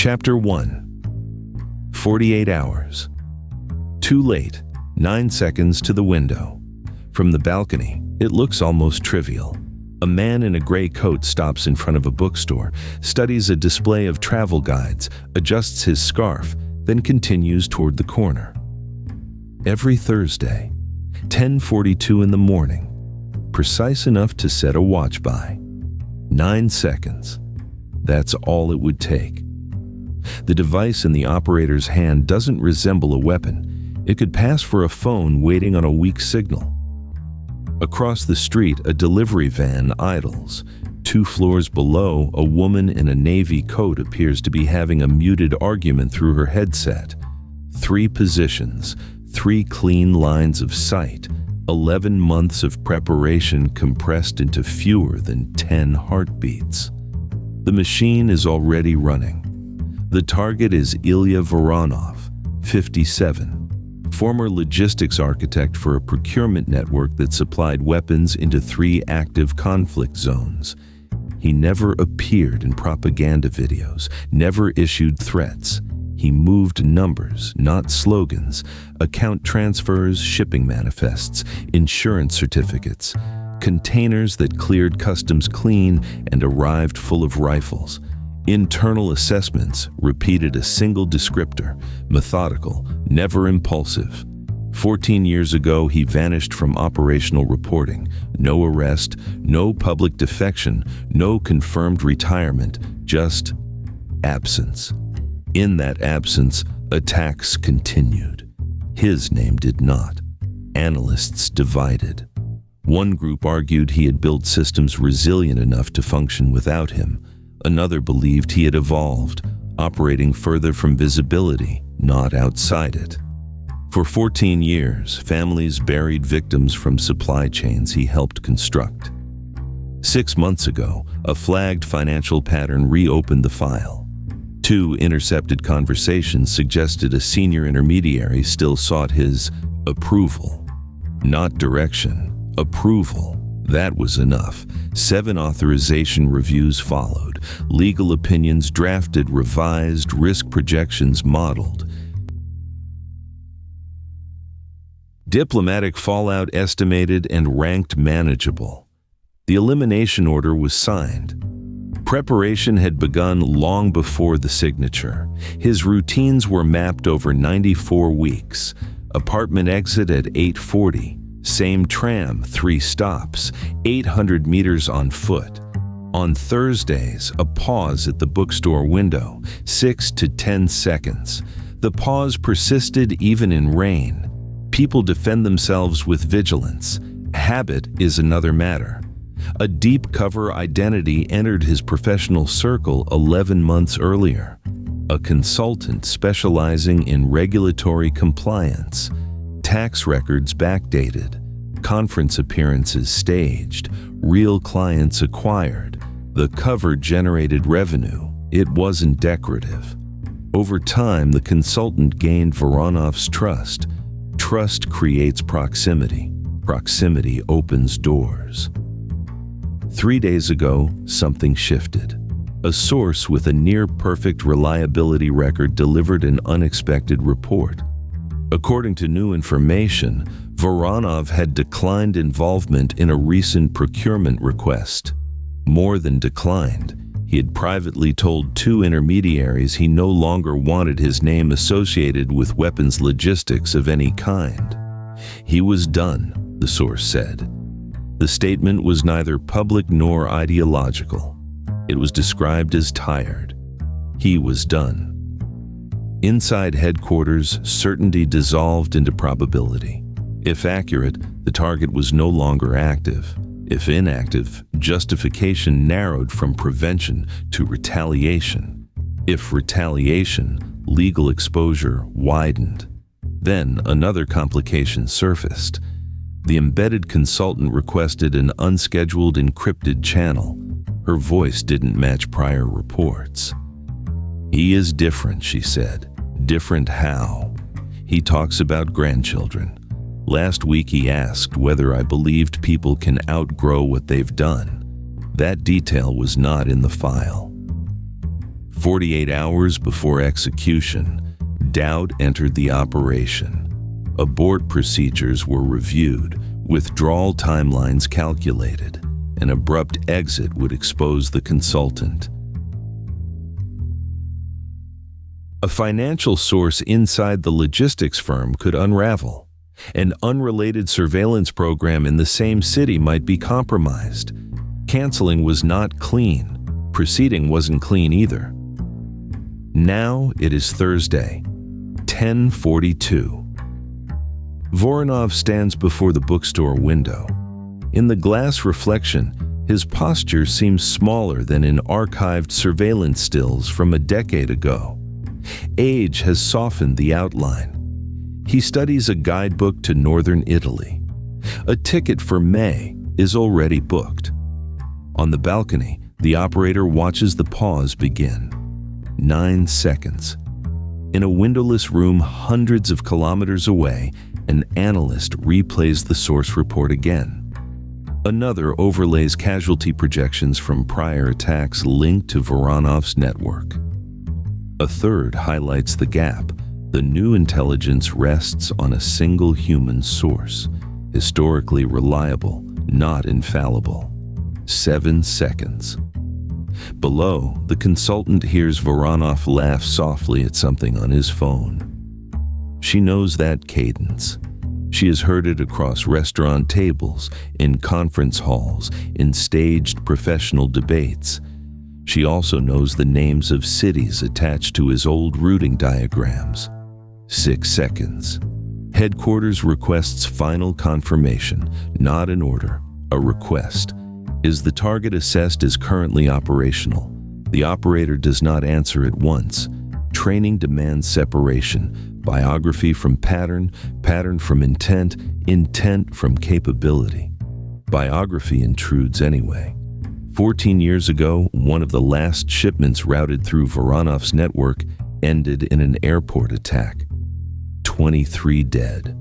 Chapter 1. 48 hours. Too late. 9 seconds to the window. From the balcony, it looks almost trivial. A man in a gray coat stops in front of a bookstore, studies a display of travel guides, adjusts his scarf, then continues toward the corner. Every Thursday, 10:42 in the morning, precise enough to set a watch by. 9 seconds. That's all it would take. The device in the operator's hand doesn't resemble a weapon. It could pass for a phone waiting on a weak signal. Across the street, a delivery van idles. 2 floors below, a woman in a navy coat appears to be having a muted argument through her headset. 3 positions, 3 clean lines of sight, 11 months of preparation compressed into fewer than 10 heartbeats. The machine is already running. The target is Ilya Voronov, 57, former logistics architect for a procurement network that supplied weapons into 3 active conflict zones. He never appeared in propaganda videos, never issued threats. He moved numbers, not slogans, account transfers, shipping manifests, insurance certificates, containers that cleared customs clean and arrived full of rifles. Internal assessments repeated a single descriptor, methodical, never impulsive. 14 years ago, he vanished from operational reporting. No arrest, no public defection, no confirmed retirement, just absence. In that absence, attacks continued. His name did not. Analysts divided. One group argued he had built systems resilient enough to function without him. Another believed he had evolved, operating further from visibility, not outside it. For 14 years, families buried victims from supply chains he helped construct. 6 months ago, a flagged financial pattern reopened the file. 2 intercepted conversations suggested a senior intermediary still sought his approval. Not direction, approval. That was enough. 7 authorization reviews followed. Legal opinions drafted, revised, risk projections modeled. Diplomatic fallout estimated and ranked manageable. The elimination order was signed. Preparation had begun long before the signature. His routines were mapped over 94 weeks. Apartment exit at 8:40. Same tram, 3 stops, 800 meters on foot. On Thursdays, a pause at the bookstore window, 6 to 10 seconds. The pause persisted even in rain. People defend themselves with vigilance. Habit is another matter. A deep cover identity entered his professional circle 11 months earlier. A consultant specializing in regulatory compliance. Tax records backdated, conference appearances staged, real clients acquired. The cover generated revenue. It wasn't decorative. Over time, the consultant gained Voronov's trust. Trust creates proximity. Proximity opens doors. 3 days ago, something shifted. A source with a near-perfect reliability record delivered an unexpected report. According to new information, Voronov had declined involvement in a recent procurement request. More than declined, he had privately told 2 intermediaries he no longer wanted his name associated with weapons logistics of any kind. He was done, the source said. The statement was neither public nor ideological. It was described as tired. He was done. Inside headquarters, certainty dissolved into probability. If accurate, the target was no longer active. If inactive, justification narrowed from prevention to retaliation. If retaliation, legal exposure widened. Then another complication surfaced. The embedded consultant requested an unscheduled encrypted channel. Her voice didn't match prior reports. "He is different," she said. "Different how?" "He talks about grandchildren. Last week he asked whether I believed people can outgrow what they've done. That detail was not in the file." 48 hours before execution, doubt entered the operation. Abort procedures were reviewed, withdrawal timelines calculated. An abrupt exit would expose the consultant. A financial source inside the logistics firm could unravel. An unrelated surveillance program in the same city might be compromised. Canceling was not clean. Proceeding wasn't clean either. Now it is Thursday, 10:42. Voronov stands before the bookstore window. In the glass reflection, his posture seems smaller than in archived surveillance stills from a decade ago. Age has softened the outline. He studies a guidebook to northern Italy. A ticket for May is already booked. On the balcony, the operator watches the pause begin. 9 seconds. In a windowless room hundreds of kilometers away, an analyst replays the source report again. Another overlays casualty projections from prior attacks linked to Voronov's network. A third highlights the gap. The new intelligence rests on a single human source, historically reliable, not infallible. 7 seconds. Below, the consultant hears Voronov laugh softly at something on his phone. She knows that cadence. She has heard it across restaurant tables, in conference halls, in staged professional debates. She also knows the names of cities attached to his old routing diagrams. 6 seconds. Headquarters requests final confirmation, not an order, a request. Is the target assessed as currently operational? The operator does not answer at once. Training demands separation. Biography from pattern, pattern from intent, intent from capability. Biography intrudes anyway. 14 years ago, one of the last shipments routed through Voronov's network ended in an airport attack. 23 dead.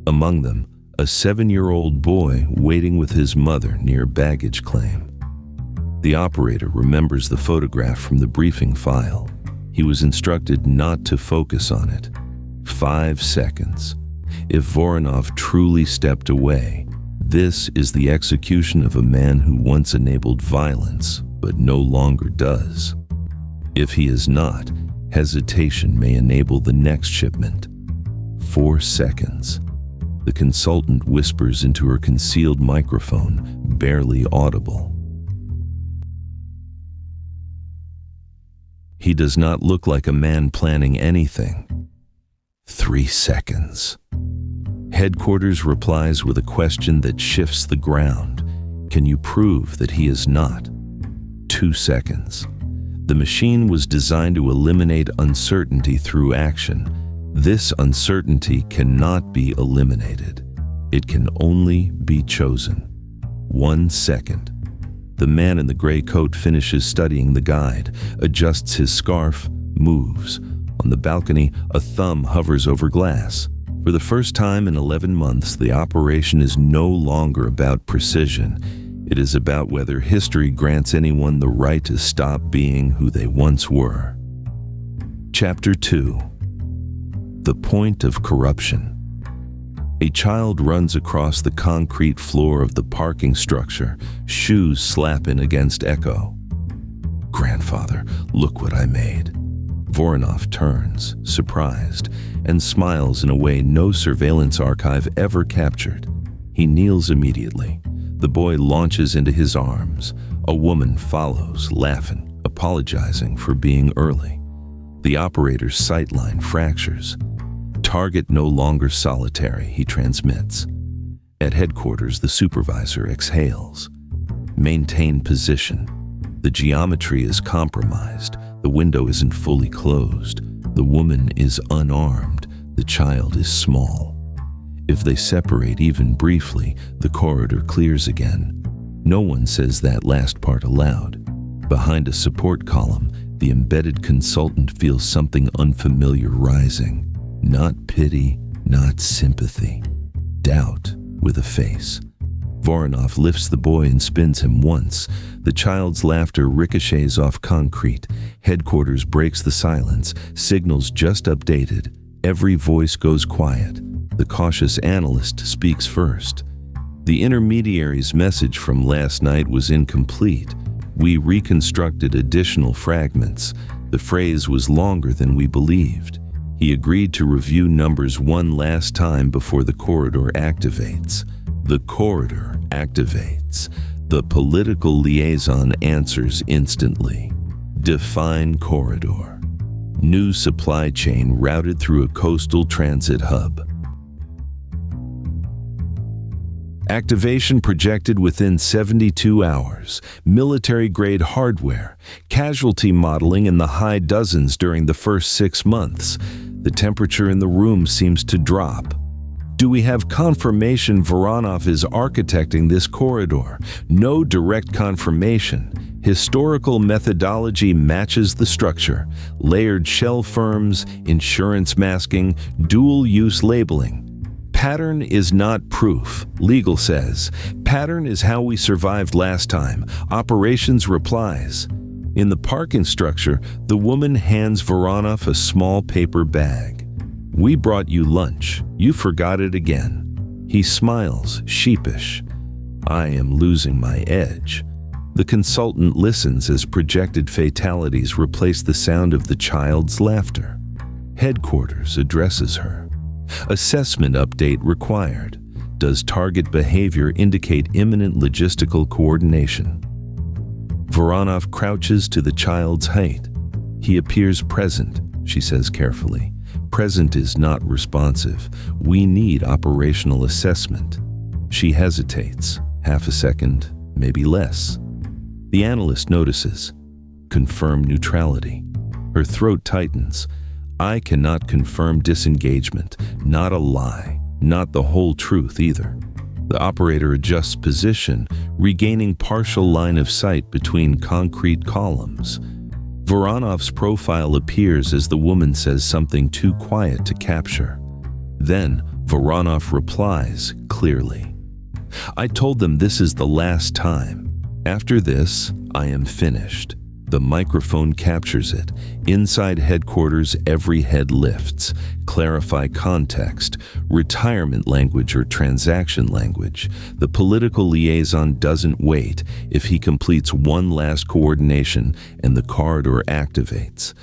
Among them, a 7-year-old boy waiting with his mother near baggage claim. The operator remembers the photograph from the briefing file. He was instructed not to focus on it. 5 seconds. If Voronov truly stepped away, this is the execution of a man who once enabled violence, but no longer does. If he is not, hesitation may enable the next shipment. 4 seconds. The consultant whispers into her concealed microphone, barely audible. He does not look like a man planning anything. 3 seconds. Headquarters replies with a question that shifts the ground. Can you prove that he is not? 2 seconds. The machine was designed to eliminate uncertainty through action. This uncertainty cannot be eliminated. It can only be chosen. 1 second. The man in the gray coat finishes studying the guide, adjusts his scarf, moves. On the balcony, a thumb hovers over glass. For the first time in 11 months, the operation is no longer about precision. It is about whether history grants anyone the right to stop being who they once were. Chapter 2. The Point of Corruption. A child runs across the concrete floor of the parking structure, shoes slapping against echo. Grandfather, look what I made. Voronov turns, surprised, and smiles in a way no surveillance archive ever captured. He kneels immediately. The boy launches into his arms. A woman follows, laughing, apologizing for being early. The operator's sightline fractures. Target no longer solitary, he transmits. At headquarters, the supervisor exhales. Maintain position. The geometry is compromised. The window isn't fully closed. The woman is unarmed. The child is small. If they separate even briefly, the corridor clears again. No one says that last part aloud. Behind a support column, the embedded consultant feels something unfamiliar rising. Not pity, not sympathy. Doubt with a face. Voronov lifts the boy and spins him once. The child's laughter ricochets off concrete. Headquarters breaks the silence. Signals just updated. Every voice goes quiet. The cautious analyst speaks first. The intermediary's message from last night was incomplete. We reconstructed additional fragments. The phrase was longer than we believed. He agreed to review numbers one last time before the corridor activates. The corridor activates. The political liaison answers instantly. Define corridor. New supply chain routed through a coastal transit hub. Activation projected within 72 hours. Military-grade hardware. Casualty modeling in the high dozens during the first 6 months. The temperature in the room seems to drop. Do we have confirmation Voronov is architecting this corridor? No direct confirmation. Historical methodology matches the structure. Layered shell firms, insurance masking, dual-use labeling. Pattern is not proof, legal says. Pattern is how we survived last time. Operations replies. In the parking structure, the woman hands Voronov a small paper bag. We brought you lunch. You forgot it again. He smiles, sheepish. I am losing my edge. The consultant listens as projected fatalities replace the sound of the child's laughter. Headquarters addresses her. Assessment update required. Does target behavior indicate imminent logistical coordination? Voronov crouches to the child's height. He appears present, she says carefully. Present is not responsive. We need operational assessment. She hesitates, half a second, maybe less. The analyst notices. Confirm neutrality. Her throat tightens. I cannot confirm disengagement. Not a lie. Not the whole truth either. The operator adjusts position, regaining partial line of sight between concrete columns. Voronov's profile appears as the woman says something too quiet to capture. Then Voronov replies clearly. I told them this is the last time. After this, I am finished. The microphone captures it. Inside headquarters, every head lifts. Clarify context, retirement language or transaction language. The political liaison doesn't wait if he completes one last coordination and the corridor activates.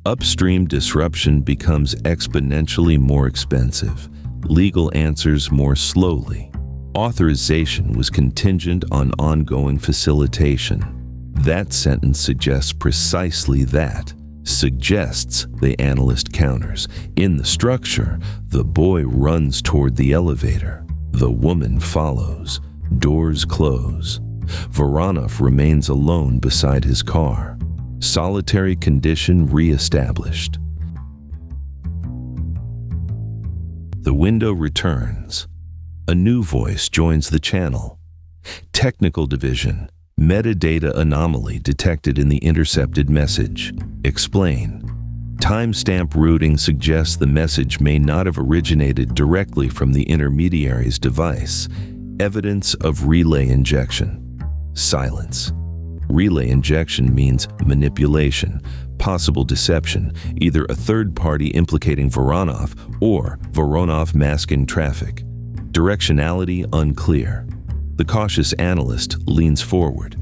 Upstream disruption becomes exponentially more expensive. Legal answers more slowly. Authorization was contingent on ongoing facilitation. That sentence suggests precisely that. Suggests, the analyst counters. In the structure, the boy runs toward the elevator. The woman follows. Doors close. Voronov remains alone beside his car. Solitary condition reestablished. The window returns. A new voice joins the channel. Technical division. Metadata anomaly detected in the intercepted message. Explain. Timestamp routing suggests the message may not have originated directly from the intermediary's device. Evidence of relay injection. Silence. Relay injection means manipulation, possible deception, either a third party implicating Voronov or Voronov masking traffic. Directionality unclear. The cautious analyst leans forward.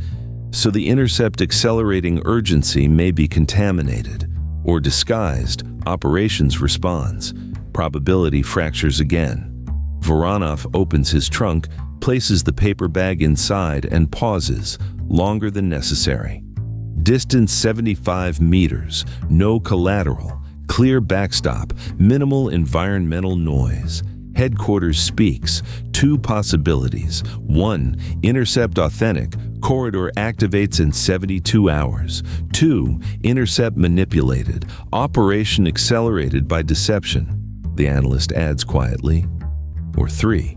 So the intercept accelerating urgency may be contaminated or disguised. Operations responds. Probability fractures again. Voronov opens his trunk, places the paper bag inside and pauses, longer than necessary. Distance 75 meters, no collateral, clear backstop, minimal environmental noise. Headquarters speaks. Two possibilities. 1. Intercept authentic. Corridor activates in 72 hours. 2. Intercept manipulated. Operation accelerated by deception. The analyst adds quietly. Or 3.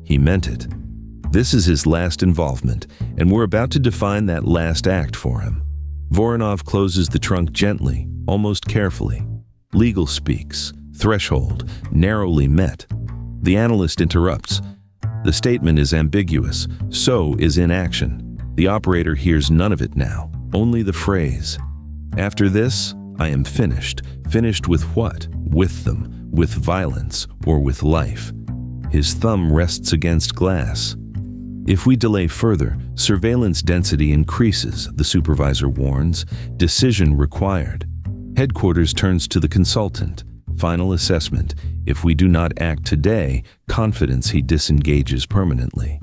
He meant it. This is his last involvement, and we're about to define that last act for him. Voronov closes the trunk gently, almost carefully. Legal speaks. Threshold. Narrowly met. The analyst interrupts. The statement is ambiguous, so is inaction. The operator hears none of it now, only the phrase, "After this, I am finished." Finished with what? With them, with violence, or with life. His thumb rests against glass. If we delay further, surveillance density increases, the supervisor warns. Decision required. Headquarters turns to the consultant. Final assessment. If we do not act today, confidence he disengages permanently.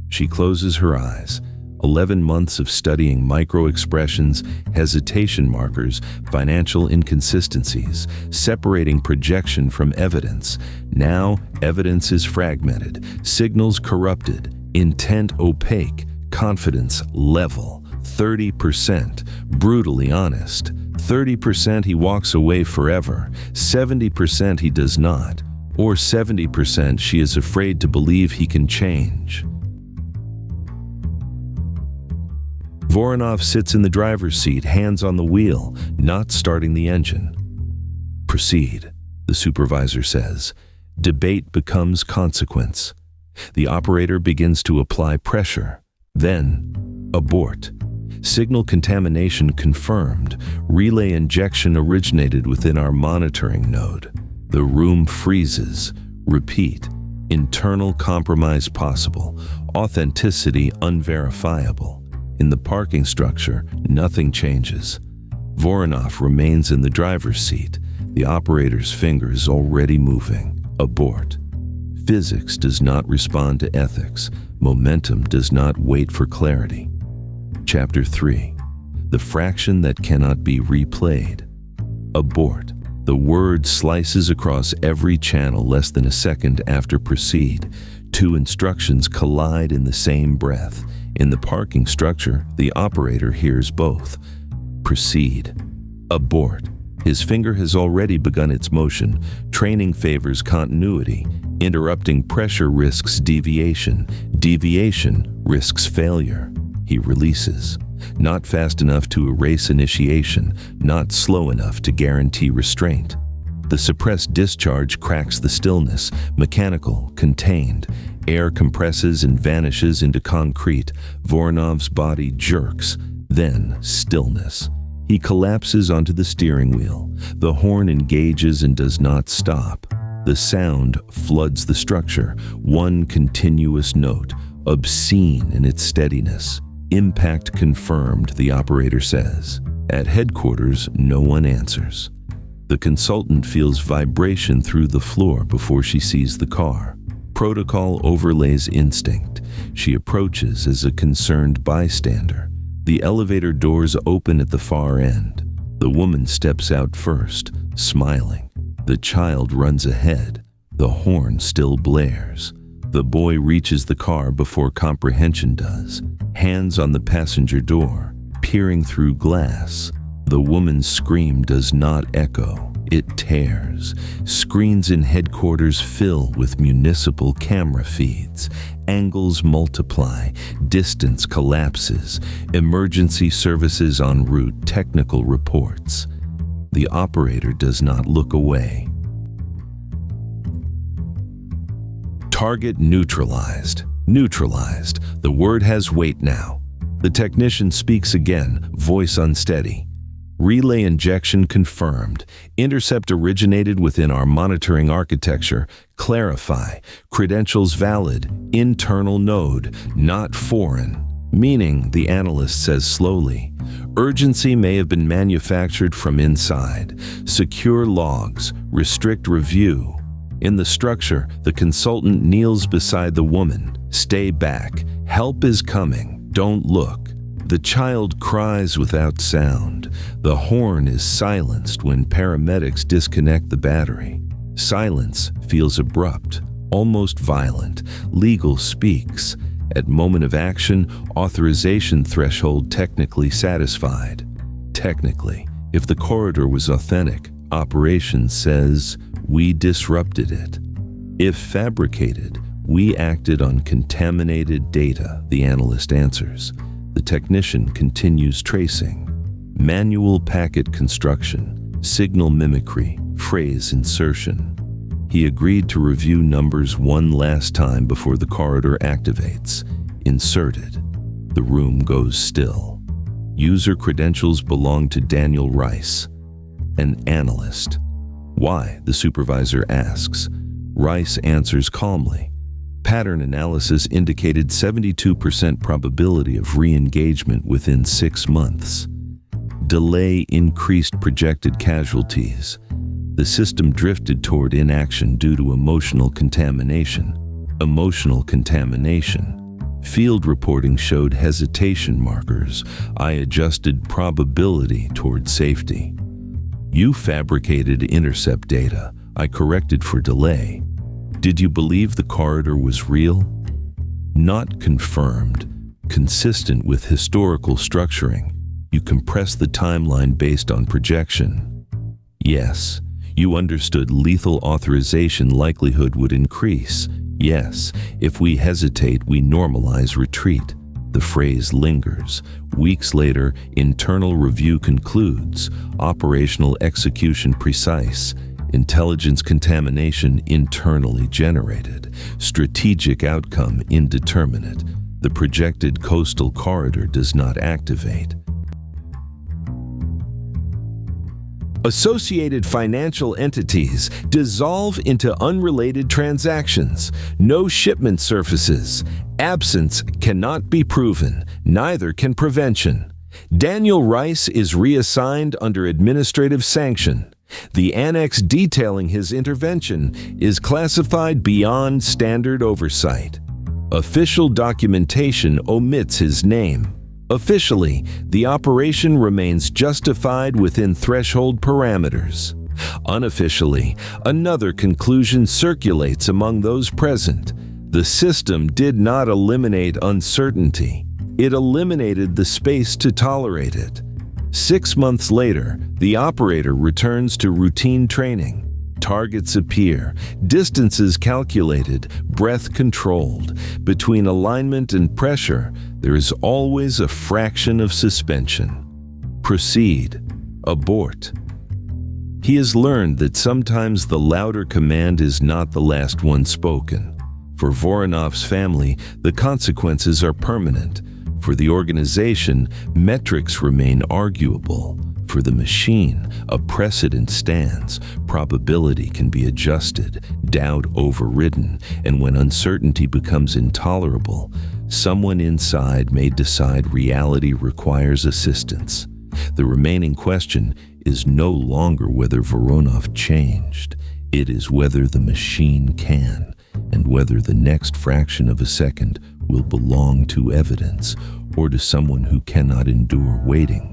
She closes her eyes. 11 months of studying micro-expressions, hesitation markers, financial inconsistencies, separating projection from evidence. Now, evidence is fragmented, signals corrupted, intent opaque, confidence level. 30%, brutally honest. 30% he walks away forever. 70% he does not. Or 70% she is afraid to believe he can change. Voronov sits in the driver's seat, hands on the wheel, not starting the engine. Proceed, the supervisor says. Debate becomes consequence. The operator begins to apply pressure. Then, abort. Signal contamination confirmed. Relay injection originated within our monitoring node. The room freezes. Repeat. Internal compromise possible. Authenticity unverifiable. In the parking structure, nothing changes. Voronov remains in the driver's seat. The operator's fingers already moving. Abort. Physics does not respond to ethics. Momentum does not wait for clarity. Chapter 3. The fraction that cannot be replayed. Abort. The word slices across every channel less than a second after proceed. Two instructions collide in the same breath. In the parking structure, the operator hears both. Proceed. Abort. His finger has already begun its motion. Training favors continuity. Interrupting pressure risks deviation. Deviation risks failure. He releases. Not fast enough to erase initiation, not slow enough to guarantee restraint. The suppressed discharge cracks the stillness, mechanical, contained. Air compresses and vanishes into concrete. Voronov's body jerks, then stillness. He collapses onto the steering wheel. The horn engages and does not stop. The sound floods the structure, one continuous note, obscene in its steadiness. Impact confirmed, the operator says. At headquarters, no one answers. The consultant feels vibration through the floor before she sees the car. Protocol overlays instinct. She approaches as a concerned bystander. The elevator doors open at the far end. The woman steps out first, smiling. The child runs ahead. The horn still blares. The boy reaches the car before comprehension does. Hands on the passenger door, peering through glass. The woman's scream does not echo. It tears. Screens in headquarters fill with municipal camera feeds. Angles multiply. Distance collapses. Emergency services en route. Technical reports. The operator does not look away. Target neutralized. Neutralized. The word has weight now. The technician speaks again, voice unsteady. Relay injection confirmed. Intercept originated within our monitoring architecture. Clarify. Credentials valid. Internal node, not foreign. Meaning, the analyst says slowly, urgency may have been manufactured from inside. Secure logs. Restrict review. In the structure, the consultant kneels beside the woman. Stay back. Help is coming. Don't look. The child cries without sound. The horn is silenced when paramedics disconnect the battery. Silence feels abrupt, almost violent. Legal speaks. At moment of action, authorization threshold technically satisfied. Technically, if the corridor was authentic, operation says, we disrupted it. If fabricated, we acted on contaminated data, the analyst answers. The technician continues tracing. Manual packet construction, signal mimicry, phrase insertion. He agreed to review numbers one last time before the corridor activates. Inserted. The room goes still. User credentials belong to Daniel Rice, an analyst. Why? The supervisor asks. Rice answers calmly. Pattern analysis indicated 72% probability of re-engagement within 6 months. Delay increased projected casualties. The system drifted toward inaction due to emotional contamination. Emotional contamination. Field reporting showed hesitation markers. I adjusted probability toward safety. You fabricated intercept data. I corrected for delay. Did you believe the corridor was real? Not confirmed. Consistent with historical structuring. You compressed the timeline based on projection. Yes. You understood lethal authorization likelihood would increase. Yes. If we hesitate, we normalize retreat. The phrase lingers. Weeks later, internal review concludes. Operational execution precise. Intelligence contamination internally generated. Strategic outcome indeterminate. The projected coastal corridor does not activate. Associated financial entities dissolve into unrelated transactions. No shipment surfaces. Absence cannot be proven, neither can prevention. Daniel Rice is reassigned under administrative sanction. The annex detailing his intervention is classified beyond standard oversight. Official documentation omits his name. Officially, the operation remains justified within threshold parameters. Unofficially, another conclusion circulates among those present. The system did not eliminate uncertainty. It eliminated the space to tolerate it. 6 months later, the operator returns to routine training. Targets appear, distances calculated, breath controlled. Between alignment and pressure, there is always a fraction of suspension. Proceed. Abort. He has learned that sometimes the louder command is not the last one spoken. For Voronov's family, the consequences are permanent. For the organization, metrics remain arguable. For the machine, a precedent stands. Probability can be adjusted, doubt overridden, and when uncertainty becomes intolerable, someone inside may decide reality requires assistance. The remaining question is no longer whether Voronov changed. It is whether the machine can, and whether the next fraction of a second will belong to evidence or to someone who cannot endure waiting.